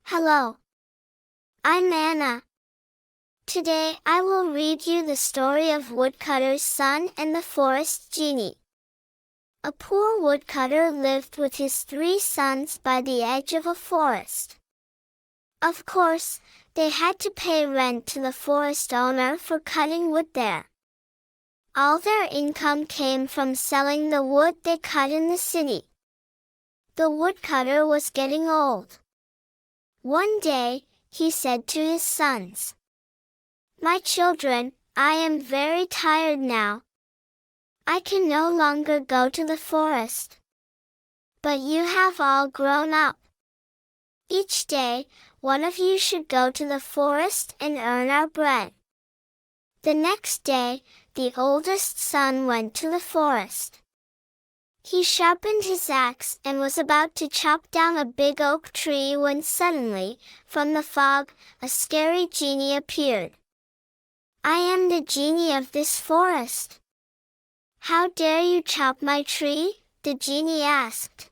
Hello, I'm Anna. Today I will read you the story of Woodcutter's son and the forest genie. A poor woodcutter lived with his 3 sons by the edge of a forest. Of course, they had to pay rent to the forest owner for cutting wood there. All their income came from selling the wood they cut in the city. The woodcutter was getting old. One day, he said to his sons, "My children, I am very tired now. I can no longer go to the forest. But you have all grown up. Each day, one of you should go to the forest and earn our bread." The next day, the oldest son went to the forest. He sharpened his axe and was about to chop down a big oak tree when suddenly, from the fog, a scary genie appeared. "I am the genie of this forest. How dare you chop my tree?" the genie asked.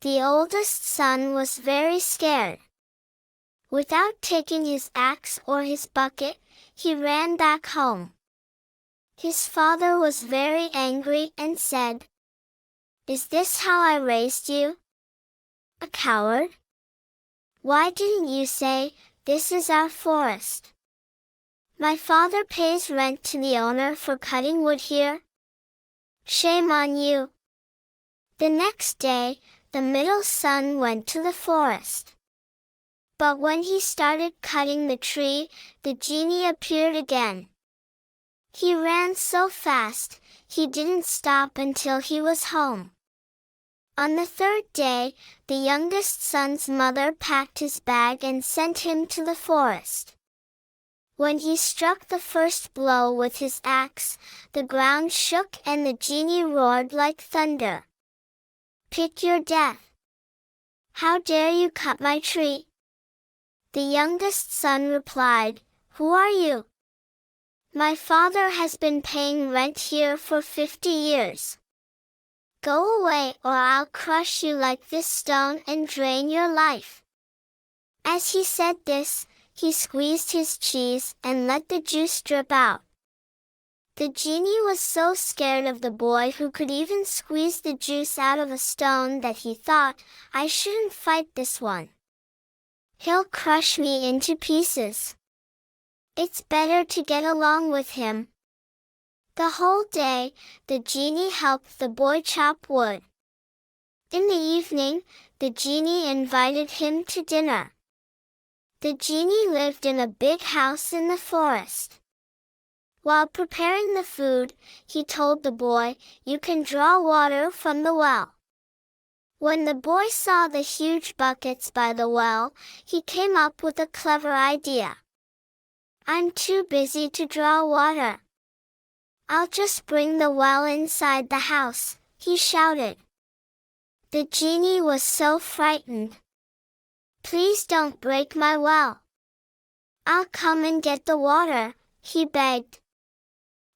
The oldest son was very scared. Without taking his axe or his bucket, he ran back home. His father was very angry and said, "Is this how I raised you? A coward? Why didn't you say, 'This is our forest'? My father pays rent to the owner for cutting wood here. Shame on you." The next day, the middle son went to the forest. But when he started cutting the tree, the genie appeared again. He ran so fast, he didn't stop until he was home. On the 3rd day, the youngest son's mother packed his bag and sent him to the forest. When he struck the first blow with his axe, the ground shook and the genie roared like thunder. "Pick your death! How dare you cut my tree?" The youngest son replied, "Who are you?" "My father has been paying rent here for 50 years. Go away or I'll crush you like this stone and drain your life." As he said this, he squeezed his cheese and let the juice drip out. The genie was so scared of the boy who could even squeeze the juice out of a stone that he thought, "I shouldn't fight this one. He'll crush me into pieces. It's better to get along with him." The whole day, the genie helped the boy chop wood. In the evening, the genie invited him to dinner. The genie lived in a big house in the forest. While preparing the food, he told the boy, "You can draw water from the well." When the boy saw the huge buckets by the well, he came up with a clever idea. "I'm too busy to draw water. I'll just bring the well inside the house," he shouted. The genie was so frightened. "Please don't break my well. I'll come and get the water," he begged.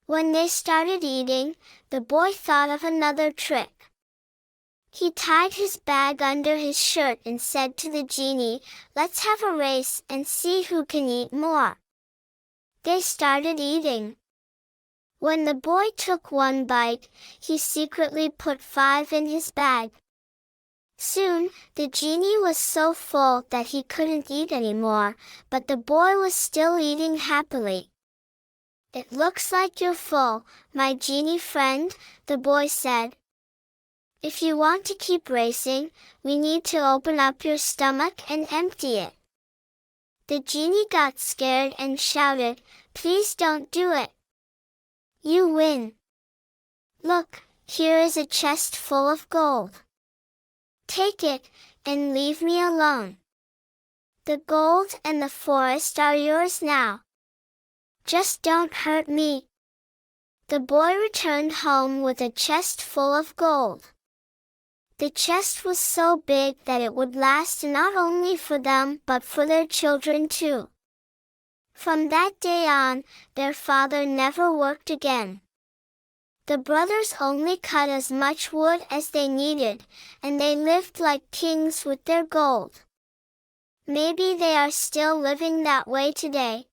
When they started eating, the boy thought of another trick. He tied his bag under his shirt and said to the genie, "Let's have a race and see who can eat more." They started eating. When the boy took one bite, he secretly put 5 in his bag. Soon, the genie was so full that he couldn't eat anymore, but the boy was still eating happily. "It looks like you're full, my genie friend," the boy said. "If you want to keep racing, we need to open up your stomach and empty it." The genie got scared and shouted, "Please don't do it. You win. Look, here is a chest full of gold. Take it, and leave me alone. The gold and the forest are yours now. Just don't hurt me." The boy returned home with a chest full of gold. The chest was so big that it would last not only for them but for their children too. From that day on, their father never worked again. The brothers only cut as much wood as they needed, and they lived like kings with their gold. Maybe they are still living that way today.